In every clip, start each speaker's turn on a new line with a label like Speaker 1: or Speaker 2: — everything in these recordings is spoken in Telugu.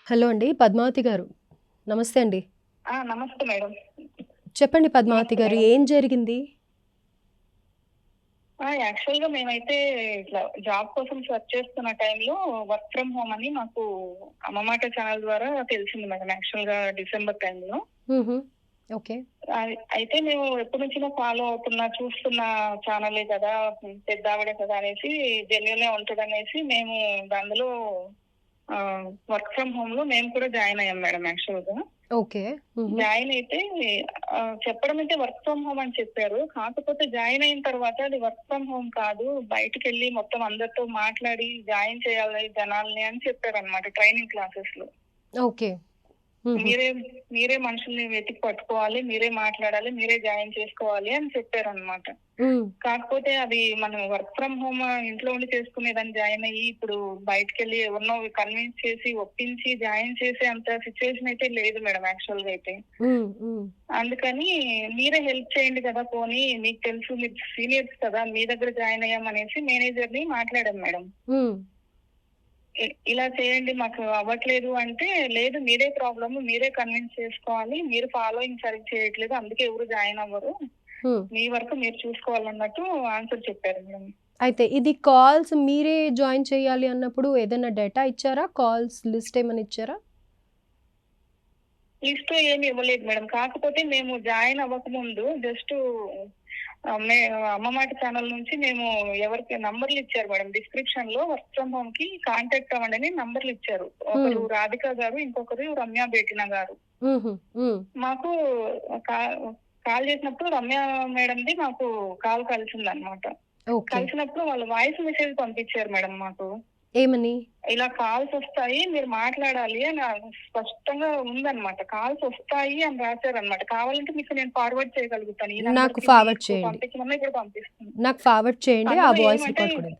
Speaker 1: హలో అండి. పద్మావతి గారు. నమస్తే అండి.
Speaker 2: నమస్తే మేడం.
Speaker 1: చెప్పండి పద్మావతి
Speaker 2: నమస్తే
Speaker 1: గారు
Speaker 2: మేడం.
Speaker 1: ఏం జరిగింది?
Speaker 2: యాక్చువల్‌గా మేమైతే ఇట్లా జాబ్ కోసం సెర్చ్ చేస్తున్న టైంలో వర్క్ ఫ్రమ్ హోమ్ అని మాకు అమ్మమాట ఛానల్ ద్వారా తెలిసింది మేడం యాక్చువల్‌గా డిసెంబర్ టైంలో.
Speaker 1: హుహు. ఓకే.
Speaker 2: అయితే మేము ఎప్పటినుంచో ఫాలో చూస్తున్న ఛానలే కదా! పెద్దావిడ కదా అనేసి జెన్యూనే ఉంటదనేసి మేము అందులో వర్క్ ఫ్రమ్ హోమ్‌లో మేము కూడా జాయిన్ అయ్యాం మేడం యాక్చువల్‌గా.
Speaker 1: ఓకే. హుహు.
Speaker 2: జాయిన్ అయితే చెప్పడం అయితే వర్క్ ఫ్రమ్ హోమ్ అని చెప్పారు. కాకపోతే జాయిన్ అయిన తర్వాత అది వర్క్ ఫ్రమ్ హోమ్ కాదు. బయటికెళ్ళి మొత్తం అందరితో మాట్లాడి జాయిన్ చేయాలి జనాల్ని అని చెప్పారనమాట ట్రైనింగ్ క్లాసెస్‌లో.
Speaker 1: ఓకే. హుహు.
Speaker 2: మీరే మనుషుల్ని వెతికి పట్టుకోవాలి, మీరే మాట్లాడాలి, మీరే జాయిన్ చేసుకోవాలి అని చెప్పారనమాట. కాకపోతే అది మనం వర్క్ ఫ్రమ్ హోమ్ ఇంట్లో ఉండి చేసుకునేదాన్ని జాయిన్ అయ్యి ఇప్పుడు బయటకెళ్ళి ఎవరినో కన్విన్స్ చేసి ఒప్పించి జాయిన్ చేసే అంత సిచ్యువేషన్ అయితే లేదు మేడం యాక్చువల్‌గా అయితే. అందుకని మీరే హెల్ప్ చేయండి కదా పోనీ మీకు తెలుసు మీరు సీనియర్స్ కదా మీ దగ్గర జాయిన్ అయ్యామనేసి మేనేజర్‌ని మాట్లాడాం మేడం. ఇలా చేయండి మాకు అవ్వట్లేదు అంటే, లేదు మీరే ప్రాబ్లమ్ మీరే కన్విన్స్ చేసుకోవాలి. మీరు ఫాలోయింగ్ సరిగ్గా చేయట్లేదు. అందుకే ఎవరు జాయిన్ అవ్వరు. మీ వర్క్ మీరు చూసుకోవాలన్నట్టు ఆన్సర్ చెప్పారు మేడం.
Speaker 1: అయితే ఇది కాల్స్ మీరే జాయిన్ చేయాలి అన్నప్పుడు ఏదైనా డేటా ఇచ్చారా? కాల్స్ లిస్ట్ ఏమైనా ఇచ్చారా?
Speaker 2: లిస్ట్ ఏమి ఇవ్వలేదు మేడం. కాకపోతే మేము జాయిన్ అవ్వకముందు జస్ట్ అమ్మమాట ఛానల్ నుంచి మేము ఎవరికి నంబర్లు ఇచ్చారు మేడం. డిస్క్రిప్షన్ లో వర్క్ ఫ్రమ్ హోమ్ కి కాంటాక్ట్ అవ్వండి అని నంబర్లు ఇచ్చారు. ఒకరు రాధిక గారు, ఇంకొకరు రమ్య బేటినా గారు. మాకు కాల్ చేసినప్పుడు రమ్య మేడంది మాకు కాల్ కలిసింది అనమాట. కలిసినప్పుడు వాళ్ళు వాయిస్ మెసేజ్ పంపించారు మేడం మాకు.
Speaker 1: ఏమని?
Speaker 2: ఇలా కాల్స్ వస్తాయి మీరు మాట్లాడాలి అని స్పష్టంగా ఉందన్నమాట. కాల్స్ వస్తాయి అని రాశారన్నమాట. కావాలంటే మీకు నేను ఫార్వర్డ్ చేయగలుగుతాను.
Speaker 1: నాకు ఫార్వర్డ్ చేయండి.
Speaker 2: పంపించమన్నా ఇప్పుడు పంపిస్తాను.
Speaker 1: నాకు ఫార్వర్డ్ చేయండి. ఆ వాయిస్ రికార్డ్ కూడా.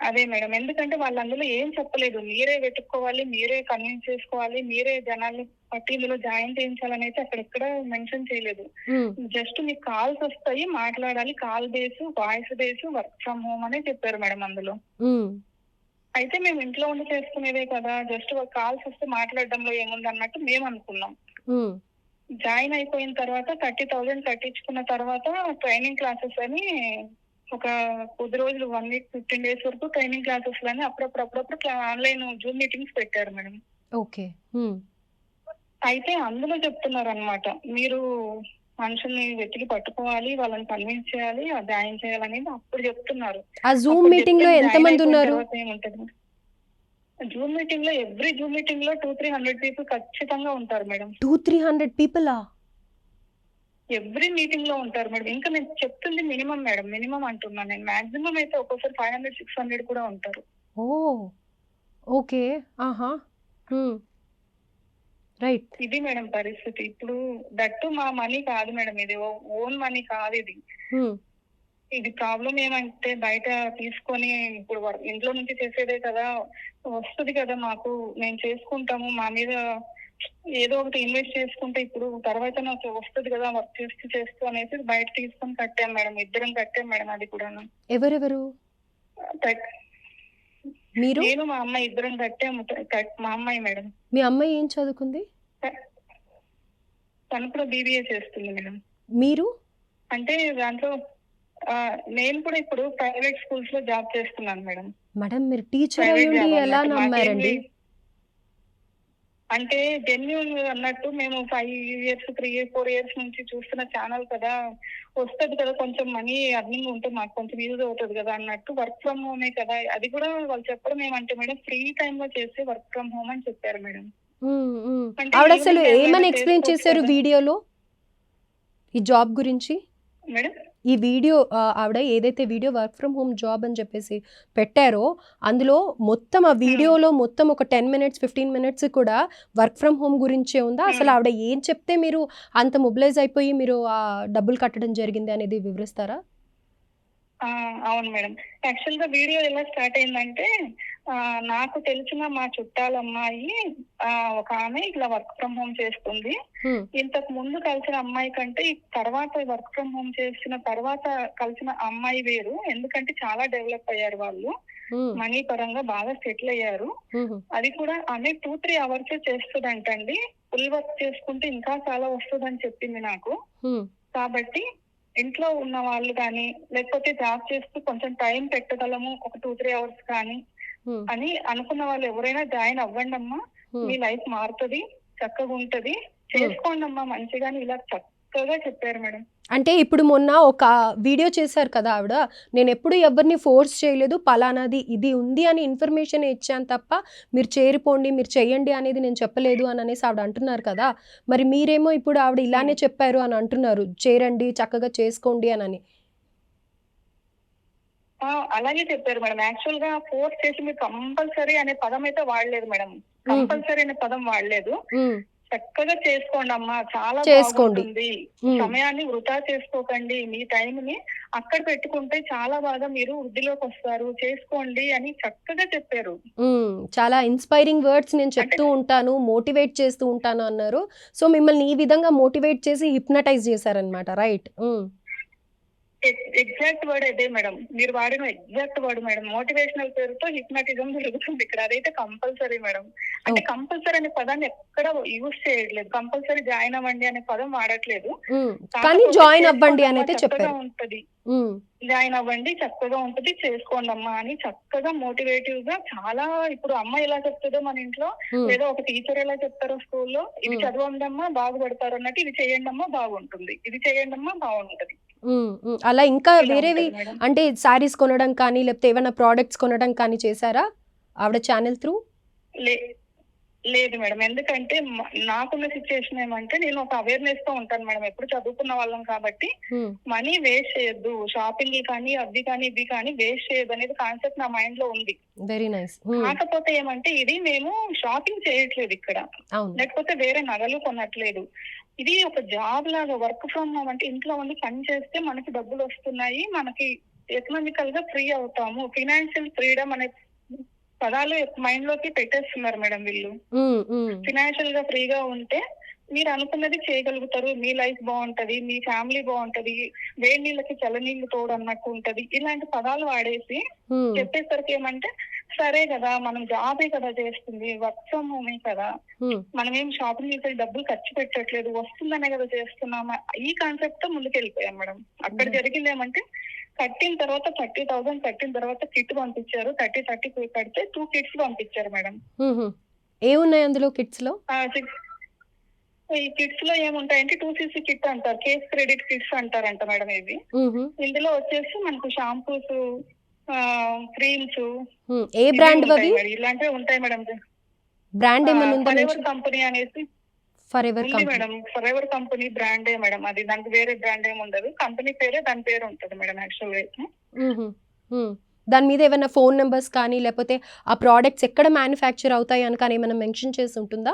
Speaker 2: అదే మేడం. ఎందుకంటే వాళ్ళు అందులో ఏం చెప్పలేదు. మీరే వెతుక్కోవాలి, మీరే కన్విన్స్ చేసుకోవాలి, మీరే జనాల్ని పట్టి ఇందులో జాయిన్ చేయించాలని అయితే అక్కడ ఎక్కడ మెన్షన్ చేయలేదు. జస్ట్ మీకు కాల్స్ వస్తాయి మాట్లాడాలి, call base, voice base, work from home అనే చెప్పారు మేడం అందులో. అయితే మేము ఇంట్లో ఉండి చేసుకునేదే కదా, జస్ట్ కాల్స్ వస్తే మాట్లాడడంలో ఏముంది అన్నట్టు మేము అనుకున్నాం. జాయిన్ అయిపోయిన తర్వాత 30,000 కట్టించుకున్న తర్వాత ట్రైనింగ్ క్లాసెస్ అని ఒక కొద్ది రోజులు 1 వీక్ 15 డేస్ వరకు ట్రైనింగ్ క్లాసెస్ లని అప్పుడప్పుడు ఆన్లైన్ జూమ్ మీటింగ్స్ పెట్టారు మేడం.
Speaker 1: ఓకే.
Speaker 2: అయితే అందులో చెప్తున్నారు అనమాట, మీరు మనుషుల్ని వెతికి పట్టుకోవాలి, వాళ్ళని కన్విన్స్ చేయాలి, జాయిన్ చేయాలనేది అప్పుడు చెప్తున్నారు.
Speaker 1: ఆ జూమ్ మీటింగ్ లో ఎంతమంది ఉన్నారు?
Speaker 2: జూమ్ మీటింగ్ లో ఎవ్రీ జూమ్ మీటింగ్ లో 200-300 పీపుల్ ఖచ్చితంగా ఉంటారు మేడం.
Speaker 1: 200-300 పీపులా?
Speaker 2: ఎవ్రీ మీటింగ్ లో ఉంటారు మేడం. ఇంకా నేను చెప్తుంది మినిమం మేడం, మినిమం అంటున్నాను నేను. మాక్సిమం అయితే ఒక్కోసారి 500-600 కూడా ఉంటారు.
Speaker 1: ఓకే. ఆహా. రైట్.
Speaker 2: ఇది మేడం పరిస్థితి. ఇప్పుడు దట్టు మా మనీ కాదు మేడం, ఇది ఓన్ మనీ కాదు ఇది. ఇది ప్రాబ్లం ఏమంటే బయట తీసుకొని ఇప్పుడు ఇంట్లో నుంచి చేసేదే కదా, వస్తుంది కదా మాకు, మేము చేసుకుంటాము, మా మీద ఏదో ఒకటి ఇన్వెస్ట్ చేసుకుంటే ఇప్పుడు తర్వాత నాకు వస్తుంది కదా వర్క్ చేస్తూ అనేసి బయట తీసుకొని కట్టాం మేడం. ఇద్దరం కట్టాం మేడం. అది కూడా
Speaker 1: ఎవరెవరు? మీరు?
Speaker 2: నేను మా అమ్మాయి ఇద్దరం కట్టాము. మా అమ్మాయి మేడం.
Speaker 1: మీ అమ్మాయి ఏం చదువుకుంది?
Speaker 2: తను కూడా BBA చేస్తుంది మేడం.
Speaker 1: మీరు? అంటే
Speaker 2: దాంట్లో నేను కూడా ఇప్పుడు ప్రైవేట్ స్కూల్స్ లో జాబ్ చేస్తున్నాను మేడం.
Speaker 1: మేడం మీరు టీచర్ అయ్యుండి ఎలా నమ్మారండి?
Speaker 2: అంటే జెన్యూన్ అన్నట్టు మేము 5 years 3-4 years నుంచి చూస్తున్న ఛానల్ కదా, వస్తుంది కదా కొంచెం మనీ అర్నింగ్ ఉంటే మాకు కొంచెం యూజ్ అవుతుంది కదా అన్నట్టు. వర్క్ ఫ్రమ్ హోమే కదా, అది కూడా వాళ్ళు చెప్పడం ఏమంటే మేడం ఫ్రీ టైమ్ లో చేస్తే వర్క్ ఫ్రమ్ హోమ్ అని చెప్పారు మేడం.
Speaker 1: ఆవిడ అసలు ఏమని ఎక్స్ప్లెయిన్ చేశారు వీడియోలో ఈ జాబ్ గురించి? మేడం ఈ వీడియో ఆవిడ ఏదైతే video work from home job అని చెప్పేసి పెట్టారో అందులో మొత్తం ఆ వీడియోలో మొత్తం ఒక 10 minutes 15 minutes కూడా వర్క్ ఫ్రమ్ హోమ్ గురించే ఉందా? అసలు ఆవిడ ఏం చెప్తే మీరు అంత మొబిలైజ్ అయిపోయి మీరు ఆ డబ్బులు కట్టడం జరిగింది అనేది వివరిస్తారా?
Speaker 2: అవును మేడం. యాక్చువల్ గా వీడియో ఎలా స్టార్ట్ అయిందంటే నాకు తెలిసిన మా చుట్టాల అమ్మాయి ఒక ఆమె ఇట్లా వర్క్ ఫ్రమ్ హోమ్ చేస్తుంది. ఇంతకు ముందు కలిసిన అమ్మాయి కంటే ఈ తర్వాత వర్క్ ఫ్రమ్ హోమ్ చేసిన తర్వాత కలిసిన అమ్మాయి వేరు. ఎందుకంటే చాలా డెవలప్ అయ్యారు వాళ్ళు, మనీ పరంగా బాగా సెటిల్ అయ్యారు. అది కూడా ఆమె 2-3 అవర్స్ చేస్తుందంటండి. ఫుల్ వర్క్ చేసుకుంటే ఇంకా చాలా వస్తుందని చెప్పింది నాకు. కాబట్టి ఇంట్లో ఉన్న వాళ్ళు కానీ లేకపోతే జాబ్ చేస్తూ కొంచెం టైం పెట్టగలము ఒక 2-3 అవర్స్ కానీ అని అనుకున్న వాళ్ళు ఎవరైనా జాయిన్ అవ్వండి అమ్మా, మీ లైఫ్ మారుతుంది, చక్కగా ఉంటది, చేసుకోండి అమ్మా మంచిగాని ఇలా చక్కగా చెప్పారు మేడం.
Speaker 1: అంటే ఇప్పుడు మొన్న ఒక వీడియో చేశారు కదా ఆవిడ, నేను ఎప్పుడు ఎవరిని ఫోర్స్ చేయలేదు, పలానాది ఇది ఉంది అని ఇన్ఫర్మేషన్ ఇచ్చాను తప్ప మీరు చేరిపోండి మీరు చెయ్యండి అనేది నేను చెప్పలేదు అని అనేసి ఆవిడ అంటున్నారు కదా. మరి మీరేమో ఇప్పుడు ఆవిడ ఇలానే చెప్పారు అని అంటున్నారు, చేరండి చక్కగా చేసుకోండి అని.
Speaker 2: అలాగే చెప్పారు మేడం. యాక్చువల్ గా ఫోర్స్ చేసి మీరు కంపల్సరీ అనే పదం అయితే వాడలేదు మేడం. కంపల్సరీ అనే పదం వాడలేదు. చక్కగా చేసుకోండి అమ్మా, చాలా బాగుంటుంది, సమయాన్ని వృధా చేసుకోకండి, మీ టైం ని అక్కడ పెట్టుకుంటే చాలా బాగా మీరు వృద్ధిలోకి వస్తారు, చేసుకోండి అని చక్కగా చెప్పారు.
Speaker 1: చాలా ఇన్స్పైరింగ్ వర్డ్స్ నేను చెప్తూ ఉంటాను, మోటివేట్ చేస్తూ ఉంటాను అన్నారు. సో మిమ్మల్ని ఈ విధంగా మోటివేట్ చేసి హిప్నటైజ్ చేశారనమాట, రైట్?
Speaker 2: ఎగ్జాక్ట్ వర్డ్ అదే మేడం, మీరు వాడిన ఎగ్జాక్ట్ వర్డ్ మేడం. మోటివేషనల్ పేరుతో హిప్నాటిజం జరుగుతుంది ఇక్కడ, అదైతే కంపల్సరీ మేడం. అంటే కంపల్సరీ అనే పదాన్ని ఎక్కడ యూజ్ చేయట్లేదు, కంపల్సరీ జాయిన్ అవ్వండి అనే పదం వాడట్లేదు,
Speaker 1: కానీ జాయిన్ అవ్వండి అనేది
Speaker 2: చక్కగా ఉంటది, జాయిన్ అవ్వండి చక్కగా ఉంటది, చేసుకోండి అమ్మా అని చక్కగా మోటివేటివ్ గా చాలా. ఇప్పుడు అమ్మ ఎలా చెప్తుందో మన ఇంట్లో, లేదా ఒక టీచర్ ఎలా చెప్తారో స్కూల్లో, ఇది చదవండి అమ్మా బాగుపడతారు అన్నట్టు, ఇది చేయండి అమ్మా బాగుంటుంది, ఇది చేయండి అమ్మా బాగుంటది.
Speaker 1: అలా ఇంకా వేరేవి అంటే శారీస్ కొనడం కానీ లేకపోతే ఏమైనా ప్రోడక్ట్స్ కొనడం కానీ చేశారా ఆవిడ ఛానల్ త్రూ?
Speaker 2: లేదు మేడం, ఎందుకంటే నాకున్న సిచ్యుయేషన్ ఏమంటే నేను ఒక అవేర్నెస్ తో ఉంటాను మేడం. ఎప్పుడు చదువుకున్న వాళ్ళం కాబట్టి మనీ వేస్ట్ చేయొద్దు, షాపింగ్ కానీ అవి కానీ ఇవి కానీ వేస్ట్ చేయొద్దు అనేది కాన్సెప్ట్ నా మైండ్ లో ఉంది.
Speaker 1: Very nice.
Speaker 2: కాకపోతే ఏమంటే ఇది మేము షాపింగ్ చేయట్లేదు ఇక్కడ, లేకపోతే వేరే నగలు కొనట్లేదు. ఇది ఒక జాబ్ లాగా, వర్క్ ఫ్రమ్ హోమ్ అంటే ఇంట్లో ఉండి పని చేస్తే మనకి డబ్బులు వస్తున్నాయి, మనకి ఎకనామికల్ గా ఫ్రీ అవుతాము, ఫినాన్షియల్ ఫ్రీడమ్ అనే పదాలు మైండ్ లోకి పెట్టేస్తున్నారు మేడం వీళ్ళు. ఫినాన్షియల్ గా ఫ్రీగా ఉంటే మీరు అనుకున్నది చేయగలుగుతారు, మీ లైఫ్ బాగుంటది, మీ ఫ్యామిలీ బాగుంటది, వేడి నీళ్ళకి చల్ల నీళ్లు తోడు అన్నట్టు ఉంటది, ఇలాంటి పదాలు వాడేసి చెప్పేసరికి ఏమంటే సరే కదా మనం జాబే కదా చేస్తుంది, వర్క్ ఫ్రమ్ హోమే కదా, మనం ఏం షాపింగ్ చేసే డబ్బులు ఖర్చు పెట్టట్లేదు, వస్తుందనే కదా చేస్తున్నామా, ఈ కాన్సెప్ట్ తో ముందుకు వెళ్ళిపోయాం మేడం. అక్కడ జరిగింది ఏమంటే కట్టిన తర్వాత 30,000 కట్టిన తర్వాత కిట్ పంపించారు, 30 కడితే 2 కిట్స్ పంపించారు మేడం.
Speaker 1: ఏమున్నాయి అందులో కిట్స్ లో?
Speaker 2: ఈ కిట్స్ లో ఏముంటాయంటే 2cc కిట్ అంటారు, కేస్ క్రెడిట్ కిట్స్ అంటారంట మేడం. ఇవి ఇందులో వచ్చేసి మనకు షాంపూస్, క్రీమ్స్,
Speaker 1: ఏ బ్రాండ్
Speaker 2: ఇలాంటివి ఉంటాయి మేడం.
Speaker 1: బ్రాండ్
Speaker 2: ఫరెవర్ కంపెనీ అనేసి
Speaker 1: ఉంది
Speaker 2: మేడం. ఫరెవర్ కంపెనీ బ్రాండే మేడం అది, దానికి వేరే బ్రాండ్ ఏమి ఉండదు, కంపెనీ పేరే దాని పేరు ఉంటుంది మేడం యాక్చువల్ గా.
Speaker 1: దాని మీద ఏమైనా ఫోన్ నెంబర్స్ కానీ లేకపోతే ఆ ప్రోడక్ట్స్ ఎక్కడ మ్యానుఫ్యాక్చర్ అవుతాయి అని కానీ ఏమైనా మెన్షన్ చేసి ఉంటుందా?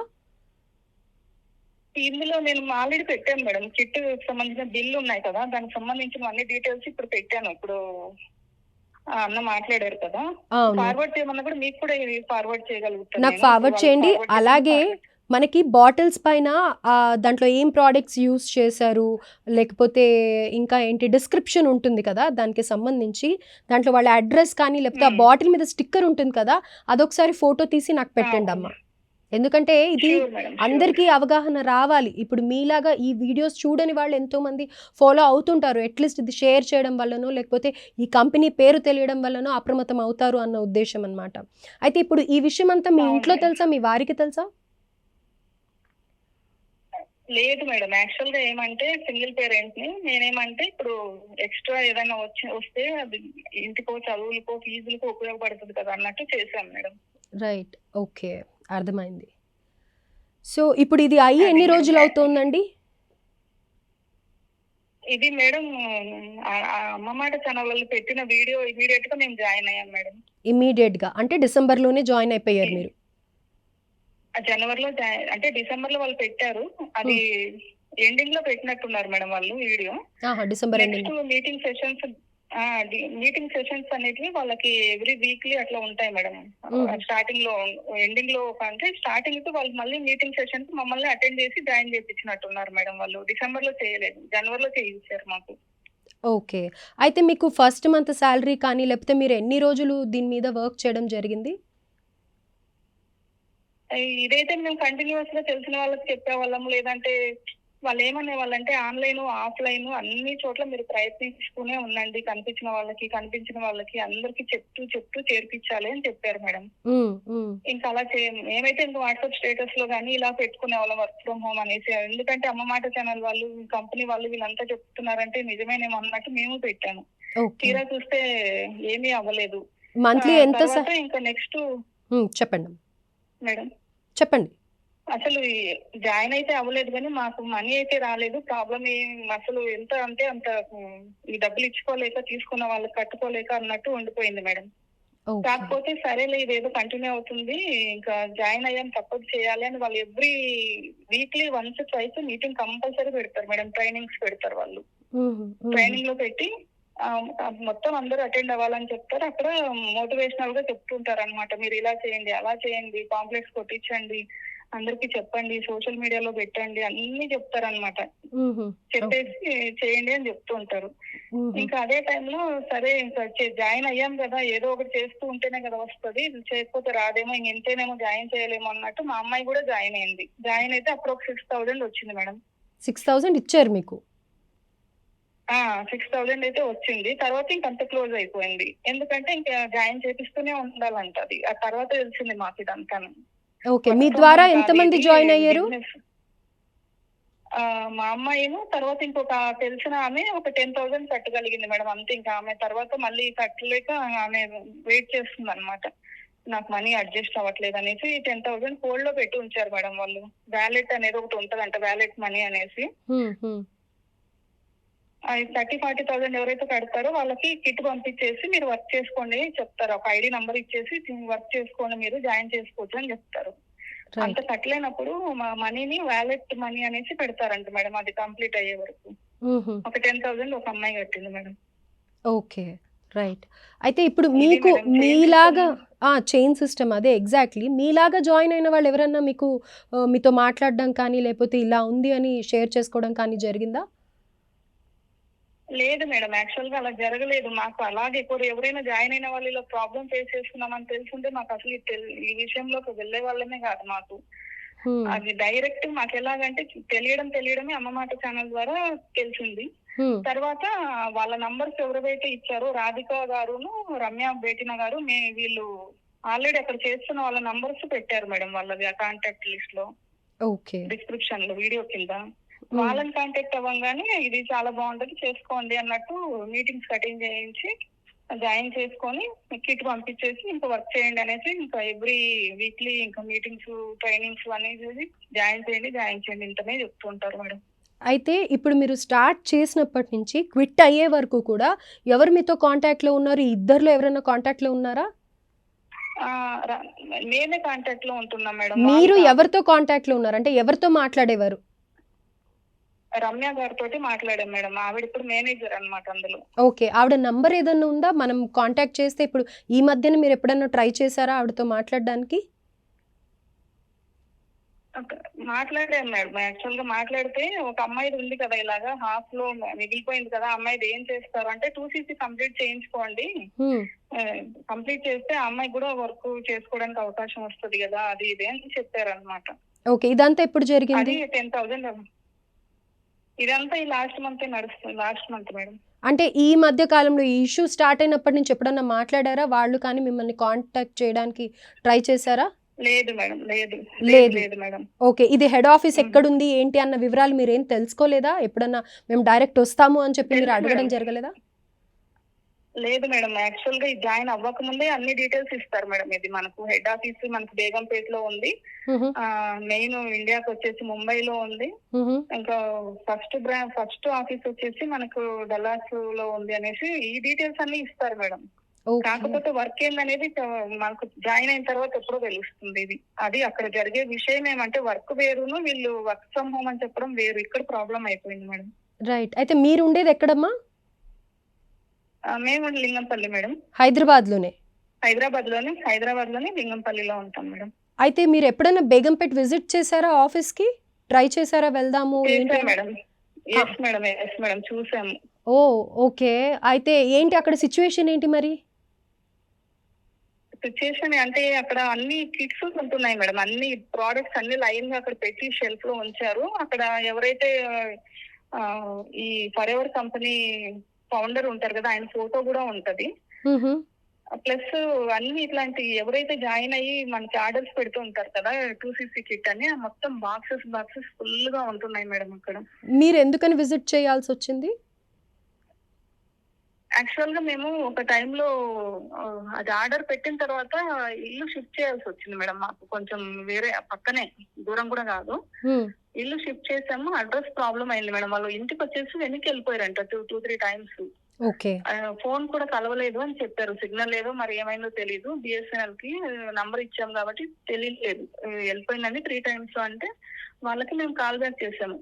Speaker 2: ఇందులో నేను ఆల్రెడీ పెట్టాను మేడం, కిట్ సంబంధించిన బిల్లు ఉన్నాయి కదా, దానికి సంబంధించిన అన్ని డీటెయిల్స్ ఇప్పుడు పెట్టాను. ఇప్పుడు అన్న మాట్లాడారు కదా, ఫార్వర్డ్ చేయమన్నా కూడా మీకు కూడా ఫార్వర్డ్ చేయగలుగుతాను,
Speaker 1: నాకు ఫార్వర్డ్ చేయండి. అలాగే మనకి బాటిల్స్ పైన దాంట్లో ఏం ప్రోడక్ట్స్ యూస్ చేశారు లేకపోతే ఇంకా ఏంటి డిస్క్రిప్షన్ ఉంటుంది కదా దానికి సంబంధించి, దాంట్లో వాళ్ళ అడ్రస్ కానీ లేకపోతే ఆ బాటిల్ మీద స్టిక్కర్ ఉంటుంది కదా, అదొకసారి ఫోటో తీసి నాకు పెట్టండి అమ్మ. ఎందుకంటే ఇది అందరికీ అవగాహన రావాలి. ఇప్పుడు మీలాగా ఈ వీడియోస్ చూడని వాళ్ళు ఎంతోమంది ఫాలో అవుతుంటారు, అట్లీస్ట్ ఇది షేర్ చేయడం వల్లనో లేకపోతే ఈ కంపెనీ పేరు తెలియడం వల్లనో అప్రమత్తం అవుతారు అన్న ఉద్దేశం అనమాట. అయితే ఇప్పుడు ఈ విషయం అంతా మీ ఇంట్లో తెలుసా, మీ వారికి తెలుసా?
Speaker 2: లేదు మేడం, యాక్చువల్ గా ఏమంటే సింగిల్ పేరెంట్ ని, నేనేమంటే ఇప్పుడు ఎక్స్ట్రా ఏదైనా వస్తే అది ఇంటికో చదువులకో ఫీజులకో ఉపయోగపడుతుంది కదా అన్నట్టు చేశాను మేడం.
Speaker 1: రైట్, ఓకే, అర్థమైంది. సో ఇప్పుడు ఇది అయ్యి ఎన్ని రోజులు అవుతుందండి?
Speaker 2: ఇది మేడం అమ్మ మాట ఛానల్ వాళ్ళు పెట్టిన వీడియో ఇమీడియట్ గా మేము జాయిన్ అయ్యాం మేడం.
Speaker 1: ఇమీడియట్ గా అంటే డిసెంబర్ లోనే జాయిన్ అయిపోయారు మీరు?
Speaker 2: జనవరిలో అంటే డిసెంబర్ లో వాళ్ళు పెట్టారు, అది ఎండింగ్ లో పెట్టినట్టున్నారు మేడం వాళ్ళు video.
Speaker 1: December
Speaker 2: meeting sessions meeting sessions అనేటివి వాళ్ళకి ఎవ్రీ వీక్లీ అట్లా ఉంటాయి మేడం. స్టార్టింగ్ లో ఎండింగ్ లో అంటే స్టార్టింగ్ తో వాళ్ళు మళ్ళీ మీటింగ్ సెషన్స్ మమ్మల్ని అటెండ్ చేసి జాయిన్ చేయించినట్టున్నారు మేడం. వాళ్ళు డిసెంబర్ లో చేయలేదు, జనవరిలో చేయించారు మాకు.
Speaker 1: ఓకే. అయితే మీకు ఫస్ట్ మంత్ సాలరీ కానీ లేకపోతే మీరు ఎన్ని రోజులు దీని మీద వర్క్ చేయడం జరిగింది?
Speaker 2: ఇదైతే మేము కంటిన్యూస్ గా తెలిసిన వాళ్ళకి చెప్పేవాళ్ళం. లేదంటే వాళ్ళు ఏమనే వాళ్ళంటే ఆన్లైన్ ఆఫ్లైన్ అన్ని చోట్ల మీరు ప్రయత్నిస్తూనే ఉండండి, కనిపించిన వాళ్ళకి అందరికి చెప్తూ చేర్పించాలి అని చెప్పారు మేడం. ఇంకా అలా మేమైతే ఇంకా వాట్సాప్ స్టేటస్ లో గానీ ఇలా పెట్టుకునే వాళ్ళం వర్క్ ఫ్రమ్ హోమ్ అనేసి. ఎందుకంటే అమ్మ మాట ఛానల్ వాళ్ళు, కంపెనీ వాళ్ళు వీళ్ళంతా చెప్తున్నారంటే నిజమేనేమో అన్నట్టు మేము పెట్టాము. తీరా చూస్తే ఏమీ అవ్వలేదు.
Speaker 1: మంత్లీ ఎంత
Speaker 2: ఇంకా నెక్స్ట్
Speaker 1: చెప్పండి
Speaker 2: మేడం.
Speaker 1: చెప్పండి.
Speaker 2: అసలు జాయిన్ అయితే అవ్వలేదు కానీ మాకు మనీ అయితే రాలేదు. ప్రాబ్లం అసలు ఎంత అంటే అంత ఈ డబ్బులు ఇచ్చుకోలేక, తీసుకున్న వాళ్ళకి కట్టుకోలేక అన్నట్టు ఉండిపోయింది మేడం. కాకపోతే సరేలే ఇదేదో కంటిన్యూ అవుతుంది, ఇంకా జాయిన్ అయ్యాం తప్పదు చేయాలి అని వాళ్ళు every weekly once twice meeting compulsory పెడతారు మేడం. ట్రైనింగ్స్ పెడతారు వాళ్ళు. ట్రైనింగ్ లో పెట్టి మొత్తం అందరూ అటెండ్ అవ్వాలని చెప్తారు. అక్కడ మోటివేషనల్ గా చెప్తుంటారు అనమాట. మీరు ఇలా చేయండి, అలా చేయండి, పాంప్లెట్స్ కొట్టించండి, అందరికి చెప్పండి, సోషల్ మీడియాలో పెట్టండి, అన్ని చెప్తారనమాట. చెప్పేసి చేయండి అని చెప్తూ ఉంటారు. ఇంకా అదే టైంలో సరే ఇంకా జాయిన్ అయ్యాం కదా, ఏదో ఒకటి చేస్తూ ఉంటేనే కదా వస్తుంది, చేయకపోతే రాదేమో, ఇంతేనేమో జాయిన్ చేయలేమో అన్నట్టు మా అమ్మాయి కూడా జాయిన్ అయింది. జాయిన్ అయితే అప్పుడు ఒక 6,000 వచ్చింది మేడం.
Speaker 1: 6,000 ఇచ్చారు మీకు?
Speaker 2: 6,000 అయితే వచ్చింది. తర్వాత ఇంకంత క్లోజ్ అయిపోయింది. ఎందుకంటే ఇంకా జాయిన్ చేపిస్తూనే ఉండాలంట. అది ఆ తర్వాత తెలిసింది మాకు ఇదంతా.
Speaker 1: ఓకే. మీ ద్వారా ఎంతమంది జాయిన్ అయ్యారు?
Speaker 2: మా అమ్మాయిను తర్వాత ఇంకొక తెలిసిన ఆమె ఒక 10,000 కట్టగలిగింది మేడం. అంతే. ఇంకా ఆమె తర్వాత మళ్ళీ కట్టలేక ఆమె వెయిట్ చేస్తుంది అనమాట. నాకు మనీ అడ్జస్ట్ అవ్వట్లేదు అనేసి 10,000 హోల్డ్ లో పెట్టి ఉంచారు మేడం వాళ్ళు. వ్యాలెట్ అనేది ఒకటి ఉంటదంట, వ్యాలెట్ మనీ అనేసి. 30,000-40,000 ఎవరైతే కడతారో వాళ్ళకి కిట్ పంపించేసి మీరు వర్క్ చేసుకోండి చెప్తారు. ఒక ఐడి నంబర్ ఇచ్చేసి వర్క్ చేసుకోండి, మీరు జాయిన్ చేసుకోవచ్చు అని చెప్తారు. అంత కట్టలేనప్పుడు మా మనీని వ్యాలెట్ మనీ అనేసి పెడతారంట మేడం. అది కంప్లీట్ అయ్యే వరకు ఒక 10,000 ఒక అమ్మాయి కట్టింది మేడం.
Speaker 1: Okay, right. అయితే ఇప్పుడు మీకు మీలాగా చైన్ సిస్టమ్ అదే ఎగ్జాక్ట్లీ మీలాగా జాయిన్ అయిన వాళ్ళు ఎవరన్నా మీకు మీతో మాట్లాడడం కానీ లేకపోతే ఇలా ఉంది అని షేర్ చేసుకోవడం కానీ జరిగిందా?
Speaker 2: లేదు మేడం, యాక్చువల్ గా అలా జరగలేదు. మాకు అలాగే ఎవరైనా జాయిన్ అయిన వాళ్ళు ఇలా ప్రాబ్లం ఫేస్ చేస్తున్నామని తెలుసుంటే మాకు అసలు ఈ విషయంలోకి వెళ్లే వాళ్ళమే కాదు. మాకు అది డైరెక్ట్ మాకు ఎలాగంటే తెలియడమే అమ్మ మాట ఛానల్ ద్వారా తెలిసింది. తర్వాత వాళ్ళ నంబర్స్ ఎవరైతే ఇచ్చారో రాధిక గారును రమ్య బేటినా గారు వీళ్ళు ఆల్రెడీ అక్కడ చేస్తున్న వాళ్ళ నంబర్స్ పెట్టారు మేడం. వాళ్ళది ఆ కాంటాక్ట్ లిస్ట్ లో డిస్క్రిప్షన్ లో వీడియో కింద. వాళ్ళని కాంటాక్ట్ అవ్వగానే ఇది చాలా బాగుంటది చేసుకోండి అన్నట్టు మీటింగ్స్ అటెండ్ చేయించి జాయిన్ చేసుకొని కిట్ పంపించేసి ఇంకా వర్క్ చేయండి అనేసి ఇంకా ఎవ్రీ వీక్లీ ఇంకా మీటింగ్స్ ట్రైనింగ్స్ అనేది జాయిన్ చేయండి ఇంతనే చెప్తూ ఉంటారు మేడం.
Speaker 1: అయితే ఇప్పుడు మీరు స్టార్ట్ చేసినప్పటి నుంచి క్విట్ అయ్యే వరకు కూడా ఎవరు మీతో కాంటాక్ట్ లో ఉన్నారు? ఇద్దరులో ఎవరైనా కాంటాక్ట్ లో ఉన్నారా?
Speaker 2: మేమే కాంటాక్ట్ లో ఉంటున్నాం మేడం.
Speaker 1: మీరు ఎవరితో కాంటాక్ట్ లో ఉన్నారు అంటే ఎవరితో మాట్లాడేవారు?
Speaker 2: రమ్య గారితో మాట్లాడాం మేడం. ఆవిడ ఇప్పుడు మేనేజర్ అన్నమాట అందులో.
Speaker 1: ఓకే, ఆవిడ నంబర్ ఏదన్నా ఉందా మనం కాంటాక్ట్ చేస్తే? ఇప్పుడు ఈ మధ్యన మీరు ఎప్పుడన్నా ట్రై చేశారా ఆవిడతో మాట్లాడడానికి?
Speaker 2: మాట్లాడాం మేడం. యాక్చువల్ గా మాట్లాడితే ఒక అమ్మాయిది ఉంది కదా, ఇలాగా హాఫ్ లో మిగిలిపోయింది కదా, అమ్మాయిది ఏం చేస్తారు అంటే 2CC కంప్లీట్ చేయించుకోండి, కంప్లీట్ చేస్తే ఆ అమ్మాయి కూడా వర్క్ చేసుకోవడానికి అవకాశం వస్తుంది కదా, అది ఇది అని చెప్పారు అనమాట.
Speaker 1: ఓకే, ఇదంతా ఎప్పుడు జరిగింది?
Speaker 2: 10,000 ఇదంతా ఈ లాస్ట్ మంత్ నడుస్తుంది. Last month madam. అంటే
Speaker 1: ఈ మధ్య కాలంలో ఈ ఇష్యూ స్టార్ట్ అయినప్పటి నుంచి ఎప్పుడన్నా మాట్లాడారా వాళ్ళు కానీ మిమ్మల్ని కాంటాక్ట్ చేయడానికి ట్రై చేశారా?
Speaker 2: లేదు మేడం, లేదు మేడం.
Speaker 1: ఓకే, ఇది హెడ్ ఆఫీస్ ఎక్కడుంది ఏంటి అన్న వివరాలు మీరేం తెలుసుకోలేదా? ఎప్పుడన్నా మేము డైరెక్ట్ వస్తాము అని చెప్పి మీరు అడగడం జరగలేదా?
Speaker 2: లేదు మేడం, యాక్చువల్ గా జాయిన్ అవ్వక ముందే అన్ని డీటెయిల్స్ ఇస్తారు మేడం. ఇది మనకు హెడ్ ఆఫీస్ మనకు బేగంపేట లో ఉంది, మెయిన్ ఇండియాకి వచ్చేసి ముంబైలో ఉంది, ఇంకా ఫస్ట్ ఆఫీస్ వచ్చేసి మనకు డల్లాస్ లో ఉంది అనేసి ఈ డీటెయిల్స్ అన్ని ఇస్తారు మేడం. కాకపోతే వర్క్ ఏందనేది మనకు జాయిన్ అయిన తర్వాత ఎప్పుడో తెలుస్తుంది. ఇది అది అక్కడ జరిగే విషయం ఏమంటే వర్క్ వేరును వీళ్ళు వర్క్ ఫ్రమ్ హోమ్ అని చెప్పడం వేరు. ఇక్కడ ప్రాబ్లం అయిపోయింది మేడం.
Speaker 1: రైట్. అయితే మీరు ఉండేది ఎక్కడమ్మా?
Speaker 2: మేము లింగంపల్లి మేడం.
Speaker 1: హైదరాబాద్లోనే.
Speaker 2: హైదరాబాద్లోనే లింగంపల్లిలో ఉంటాం మేడం.
Speaker 1: అయితే మీరు ఎప్పుడైనా బేగంపేట్ విజిట్ చేశారా ఆఫీస్కి? ట్రై చేశారా వెళ్దాము ఏంటి
Speaker 2: చేశాం
Speaker 1: అని?
Speaker 2: మేడం. ఎస్ మేడం చూసాము.
Speaker 1: ఓ, ఓకే. అయితే ఏంటి అక్కడ సిచ్యువేషన్ ఏంటి మరి?
Speaker 2: సిచ్యుయేషన్ అంటే అక్కడ అన్ని కిట్స్ ఉంటున్నాయి మేడం. అన్ని ప్రోడక్ట్స్ అన్ని లైన్ గా అక్కడ పెట్టి షెల్ఫ్ లో ఉంచారు. అక్కడ ఎవరైతే ఆ, ఈ ఫర్ ఎవర్ కంపెనీ ఫౌండర్ ఉంటారు కదా, ఆయన ఫోటో కూడా ఉంటది.
Speaker 1: మ్హూ.
Speaker 2: ప్లస్ అన్ని ఇట్లాంటి ఎవరైతే జాయిన్ అయ్యి మనకి ఆర్డర్స్ పెడుతూ ఉంటారు కదా 2cc కిట్ అని, ఆ మొత్తం బాక్సెస్ ఫుల్ గా ఉంటున్నాయి మేడం అక్కడ.
Speaker 1: మీరు ఎందుకని విజిట్ చేయాల్సి వచ్చింది?
Speaker 2: యాక్చువల్ గా మేము ఒక టైంలో అది ఆర్డర్ పెట్టిన తర్వాత ఇల్లు షిఫ్ట్ చేయాల్సి వచ్చింది మేడం. మాకు కొంచెం వేరే పక్కనే, దూరం కూడా కాదు.
Speaker 1: మ్,
Speaker 2: ఇల్లు షిఫ్ట్ చేసాము, అడ్రస్ ప్రాబ్లం అయింది మేడం. వాళ్ళు ఇంటికి వచ్చేసి వెనక్కి వెళ్ళిపోయారంట 2-3 టైమ్స్.
Speaker 1: ఓకే.
Speaker 2: ఫోన్ కూడా కలవలేదు అని చెప్పారు. సిగ్నల్ లేదు, మరి ఏమైందో తెలీదు. బిఎస్ఎన్ఎల్ కి నంబర్ ఇచ్చాం కాబట్టి తెలియలేదు, వెళ్ళిపోయిందని 3 టైమ్స్ అంటే వాళ్ళకి మేము కాల్ బ్యాక్ చేసాము.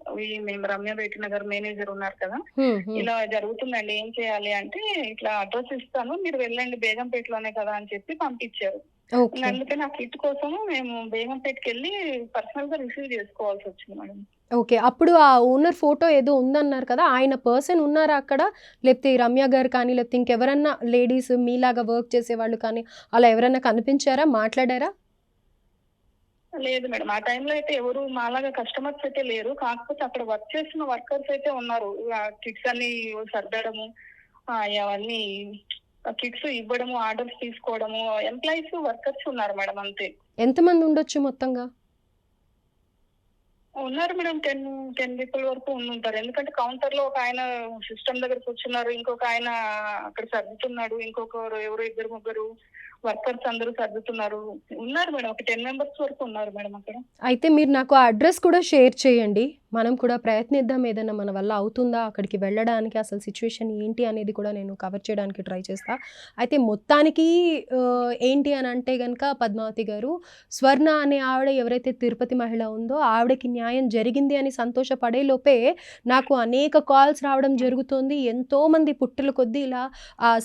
Speaker 2: మేము రమ్య బేటి నగర్ మేనేజర్ ఉన్నారు కదా,
Speaker 1: మ్, మ్.
Speaker 2: ఇలా జరుగుతుందండి ఏం చేయాలి అంటే, ఇట్లా అడ్రస్ ఇస్తాను మీరు వెళ్ళండి బేగంపేటలోనే కదా అని చెప్పి పంపించారు.
Speaker 1: ఓకే.
Speaker 2: అందుకని ఆ కిట్ కోసము మేము బేగంపేటకి వెళ్ళి పర్సనల్ గా రిసీవ్ చేసుకోవాల్సి వచ్చింది మేడం.
Speaker 1: ఓకే. అప్పుడు ఆ ఓనర్ ఫోటో ఏదో ఉందన్నారు కదా, ఆయన పర్సన్ ఉన్నారా అక్కడ? లేకపోతే ఈ రమ్య గారు కానీ, లేకపోతే ఇంకెవరన్నా లేడీస్ మీలాగా వర్క్ చేసేవాళ్ళు కానీ అలా ఎవరన్నా కనిపించారా, మాట్లాడారా?
Speaker 2: లేదు మేడం, ఆ టైంలో అయితే ఎవరు మాలాగా కస్టమర్స్ అయితే లేరు. కాకపోతే అక్కడ వర్క్ చేస్తున్న వర్కర్స్ అయితే ఉన్నారు. కిట్స్ అన్ని సర్దడము, అవన్నీ కిట్స్ ఇవ్వడము, ఆర్డర్స్ తీసుకోవడము, ఎంప్లాయీస్ వర్కర్స్ ఉన్నారు మేడం అంతే.
Speaker 1: ఎంతమంది ఉండొచ్చు మొత్తంగా?
Speaker 2: ఉన్నారు మేడం, 10 పీపుల్ వరకు ఉంటారు. ఎందుకంటే కౌంటర్ లో ఒక ఆయన సిస్టమ్ దగ్గర కూర్చున్నారు, ఇంకొక ఆయన అక్కడ సర్దుతున్నాడు, ఇంకొకరు ఎవరు 2-3 వర్కర్స్ అందరూ సర్దుతున్నారు. ఉన్నారు మేడం, ఒక 10 మెంబర్స్ వరకు ఉన్నారు మేడం అక్కడ.
Speaker 1: అయితే మీరు నాకు ఆ అడ్రస్ కూడా షేర్ చేయండి. మనం కూడా ప్రయత్నిద్దాం, ఏదైనా మన వల్ల అవుతుందా అక్కడికి వెళ్ళడానికి, అసలు సిచ్యువేషన్ ఏంటి అనేది కూడా నేను కవర్ చేయడానికి ట్రై చేస్తా. అయితే మొత్తానికి ఏంటి అని అంటే కనుక పద్మావతి గారు, స్వర్ణ అనే ఆవిడ ఎవరైతే తిరుపతి మహిళ ఉందో ఆవిడకి న్యాయం జరిగింది అని సంతోషపడే లోపే నాకు అనేక కాల్స్ రావడం జరుగుతుంది. ఎంతోమంది పుట్టల కొద్దీ ఇలా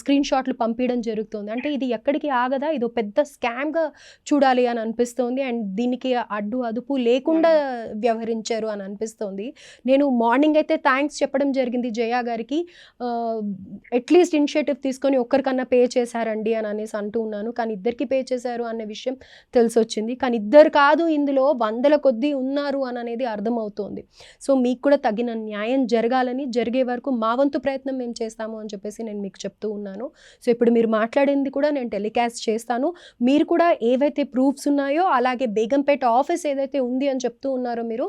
Speaker 1: స్క్రీన్ షాట్లు పంపించడం జరుగుతుంది. అంటే ఇది ఎక్కడికి ఆగదా, ఇదో పెద్ద స్కామ్గా చూడాలి అని అనిపిస్తోంది. అండ్ దీనికి అడ్డు అదుపు లేకుండా వ్యవహరించారు అని అనిపిస్తుంది. నేను మార్నింగ్ అయితే థ్యాంక్స్ చెప్పడం జరిగింది జయ గారికి, అట్లీస్ట్ ఇనిషియేటివ్ తీసుకొని ఒక్కరికన్నా పే చేశారండి అని అనేసి అంటూ ఉన్నాను. కానీ ఇద్దరికి పే చేశారు అనే విషయం తెలిసొచ్చింది. కానీ ఇద్దరు కాదు, ఇందులో వందల కొద్దీ ఉన్నారు అని అనేది అర్థమవుతోంది. సో మీకు కూడా తగిన న్యాయం జరగాలని, జరిగే వరకు మా వంతు ప్రయత్నం మేము చేస్తాము అని చెప్పేసి నేను మీకు చెప్తూ ఉన్నాను. సో ఇప్పుడు మీరు మాట్లాడింది కూడా నేను టెలికాస్ట్ చేస్తాను. మీరు కూడా ఏవైతే ప్రూఫ్స్ ఉన్నాయో, అలాగే బేగంపేట ఆఫీస్ ఏదైతే ఉంది అని చెప్తూ ఉన్నారో మీరు,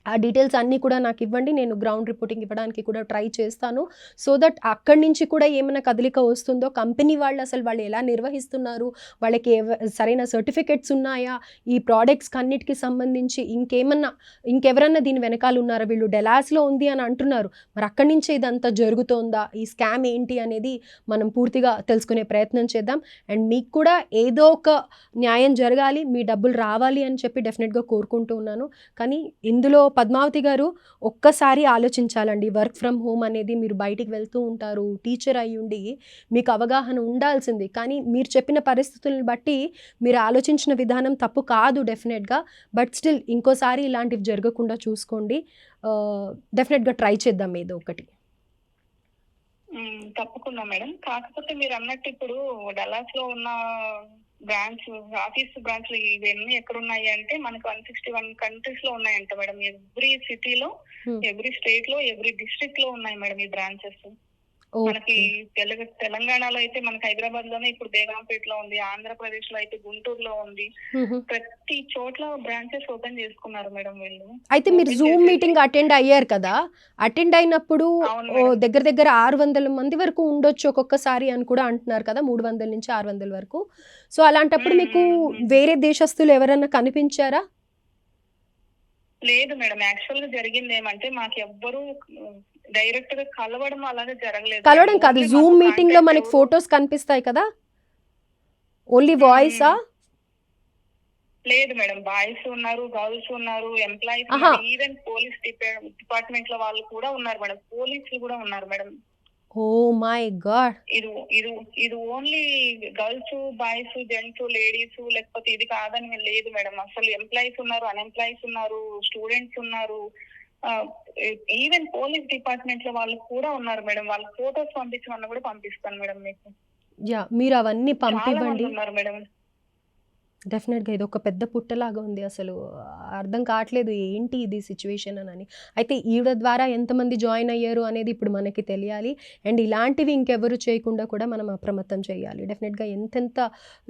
Speaker 1: ఆ డీటెయిల్స్ అన్నీ కూడా నాకు ఇవ్వండి. నేను గ్రౌండ్ రిపోర్టింగ్ ఇవ్వడానికి కూడా ట్రై చేస్తాను. సో దట్ అక్కడి నుంచి కూడా ఏమైనా కదలిక వస్తుందో, కంపెనీ వాళ్ళు అసలు వాళ్ళు ఎలా నిర్వహిస్తున్నారు, వాళ్ళకి సరైన సర్టిఫికెట్స్ ఉన్నాయా, ఈ ప్రోడక్ట్స్కి అన్నిటికీ సంబంధించి ఇంకెవరన్నా దీని వెనకాల ఉన్నారా, వీళ్ళు డెలాస్లో ఉంది అని అంటున్నారు, మరి అక్కడి నుంచే ఇదంతా జరుగుతోందా, ఈ స్కామ్ ఏంటి అనేది మనం పూర్తిగా తెలుసుకునే ప్రయత్నం చేద్దాం. అండ్ మీకు కూడా ఏదో ఒక న్యాయం జరగాలి, మీ డబ్బులు రావాలి అని చెప్పి డెఫినెట్గా కోరుకుంటూ ఉన్నాను. కానీ ఇందులో పద్మావతి గారు ఒక్కసారి ఆలోచించాలండి. వర్క్ ఫ్రమ్ హోమ్ అనేది, మీరు బయటికి వెళ్తూ ఉంటారు, టీచర్ అయ్యుండి మీకు అవగాహన ఉండాల్సింది. కానీ మీరు చెప్పిన పరిస్థితులను బట్టి మీరు ఆలోచించిన విధానం తప్పు కాదు డెఫినెట్గా. బట్ స్టిల్ ఇంకోసారి ఇలాంటివి జరగకుండా చూసుకోండి. డెఫినెట్గా ట్రై చేద్దాం ఏదో ఒకటి.
Speaker 2: తప్పకుండా మేడం. కాకపోతే మీరు అన్నట్టు ఇప్పుడు డల్లాస్ లో ఉన్న ఆఫీస్ బ్రాంచ్లు ఇవన్నీ ఎక్కడ ఉన్నాయి అంటే మనకు 161 కంట్రీస్ లో ఉన్నాయంట మేడం. ఎవ్రీ సిటీలో, ఎవ్రీ స్టేట్ లో, ఎవ్రీ డిస్ట్రిక్ట్ లో ఉన్నాయి మేడం ఈ బ్రాంచెస్. మనకి తెలంగాణలో అయితే మనకి హైదరాబాద్ లోనే ఇప్పుడు బేగంపేటలో ఉంది, ఆంధ్రప్రదేశ్ లో అయితే గుంటూరులో ఉంది. ప్రతి చోట్ల బ్రాంచెస్ ఓపెన్ చేసుకున్నారు మేడం వీళ్ళు.
Speaker 1: అయితే మీరు జూమ్ మీటింగ్ అటెండ్ అయ్యారు కదా, అటెండ్ అయినప్పుడు దగ్గర దగ్గర 600 మంది వరకు ఉండొచ్చు ఒక్కొక్కసారి అని కూడా అంటున్నారు కదా, 300 నుంచి 600 వరకు. సో అలాంటప్పుడు మీకు వేరే దేశస్తులు ఎవరన్నా కనిపించారా?
Speaker 2: లేదు మేడం, యాక్చువల్ గా జరిగింది ఏమంటే మాకు ఎవ్వరు డైరెక్ట్ గా కలవడం అలాగే జరగలేదు.
Speaker 1: కలవడం కాదు, జూమ్ మీటింగ్ లో మనకి ఫొటోస్ కనిపిస్తాయి కదా, ఓన్లీ వాయిసా?
Speaker 2: లేదు మేడం, బాయ్స్ ఉన్నారు, గర్ల్స్ ఉన్నారు, ఎంప్లాయీస్, ఈవెన్ పోలీస్ డిపార్ట్మెంట్ లో వాళ్ళు కూడా ఉన్నారు మేడం, పోలీసులు కూడా ఉన్నారు మేడం.
Speaker 1: Oh my God!
Speaker 2: ఇది ఇది ఇది only girls, boys, gents, ladies లేకపోతే ఇది కాదని లేదు మేడం. అసలు ఎంప్లాయీస్ ఉన్నారు, అన్ఎంప్లాయీస్ ఉన్నారు, స్టూడెంట్స్ ఉన్నారు, ఈవెన్ పోలీస్ డిపార్ట్మెంట్ లో వాళ్ళు కూడా ఉన్నారు మేడం. వాళ్ళ ఫోటోస్ పంపించమన్నా కూడా పంపిస్తాను మేడం మీకు.
Speaker 1: యాహ్! మీరు అవన్నీ
Speaker 2: చాలా మంది
Speaker 1: పంపివ్వండి.
Speaker 2: ఉన్నారు మేడం.
Speaker 1: డెఫినెట్‌గా ఇదొక పెద్ద పుట్టలాగా ఉంది అసలు. అర్థం కావట్లేదు ఏంటి ఇది సిట్యుయేషన్ అనని. అయితే ఈవిడ ద్వారా ఎంతమంది జాయిన్ అయ్యారు అనేది ఇప్పుడు మనకి తెలియాలి. అండ్ ఇలాంటివి ఇంకెవరు చేయకుండా కూడా మనం అప్రమత్తం చేయాలి. డెఫినెట్‌గా ఎంతెంత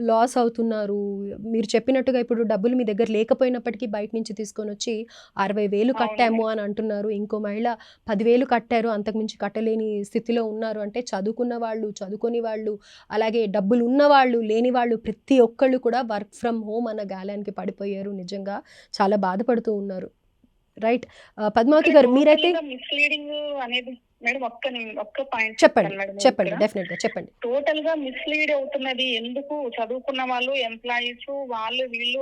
Speaker 1: లాస్ అవుతున్నారు. మీరు చెప్పినట్టుగా ఇప్పుడు డబ్బులు మీ దగ్గర లేకపోయినప్పటికీ బయట నుంచి తీసుకొనొచ్చి 60,000
Speaker 2: అవును
Speaker 1: కట్టాము
Speaker 2: మేడం.
Speaker 1: అని అంటున్నారు. ఇంకో మహిళ 10,000 కట్టారు. అంతకుమించి కట్టలేని స్థితిలో ఉన్నారు. అంటే చదువుకున్న వాళ్ళు, చదువుకోని వాళ్ళు, అలాగే డబ్బులు ఉన్నవాళ్ళు, లేని వాళ్ళు ప్రతి ఒక్కళ్ళు కూడా వర్క్ ఫ్రమ్ హోమ్ అన్న గాలానికి పడిపోయారు. నిజంగా చాలా బాధపడుతూ ఉన్నారు. రైట్. పద్మావతి గారు మీరైతే
Speaker 2: టోటల్‌గా మిస్‌లీడింగ్ అనేది మేడం ఒక్క పాయింట్
Speaker 1: చెప్పండి.
Speaker 2: చెప్తాను మేడం
Speaker 1: చెప్పండి.
Speaker 2: ఇక్కడ.
Speaker 1: డెఫినెట్‌గా చెప్పండి.
Speaker 2: టోటల్‌గా మిస్‌లీడ్ అవుతున్నది ఎందుకు చదువుకున్న వాళ్ళు, ఎంప్లాయీస్ వాళ్ళు వీళ్ళు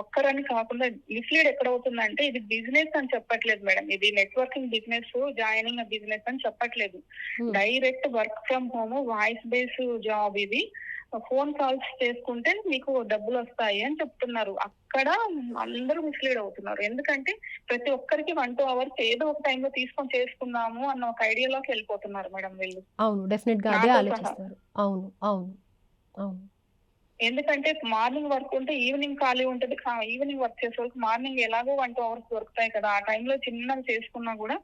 Speaker 2: ఒక్కరని కాకుండా మిస్‌లీడ్ ఎక్కడవుతుందంటే ఇది బిజినెస్ అని చెప్పట్లేదు మేడం. ఇది నెట్వర్కింగ్ బిజినెస్, జాయినింగ్ బిజినెస్ అని చెప్పట్లేదు.
Speaker 1: హ్మ్.
Speaker 2: Direct work from home voice base job ఇది. ఫోన్ కాల్స్ చేసుకుంటే మీకు డబ్బులొస్తాయి అని చెప్తున్నారు. అక్కడ అందరూ మిస్‌లీడ్ అవుతున్నారు. ఎందుకంటే ప్రతి ఒక్కరికి 1, 2 అవర్స్ ఏదో ఒక టైంలో తీసుకొని చేసుకుందాము అన్న ఒక ఐడియాలోకి వెళ్ళిపోతున్నారు మేడం వీళ్ళు.
Speaker 1: అవును. డెఫినెట్‌గా అదే
Speaker 2: నాతో సహా.
Speaker 1: ఆలోచిస్తారు. అవును. అవును. అవును.
Speaker 2: ఎందుకంటే మార్నింగ్ వర్క్ ఉంటే ఈవినింగ్ ఖాళీ ఉంటది. ఈవినింగ్ వర్క్ చేసే వాళ్ళకి మార్నింగ్ ఎలాగో 1, 2 అవర్స్ దొరుకుతాయి కదా! ఆ టైంలో చిన్నగా చేసుకున్నా కూడా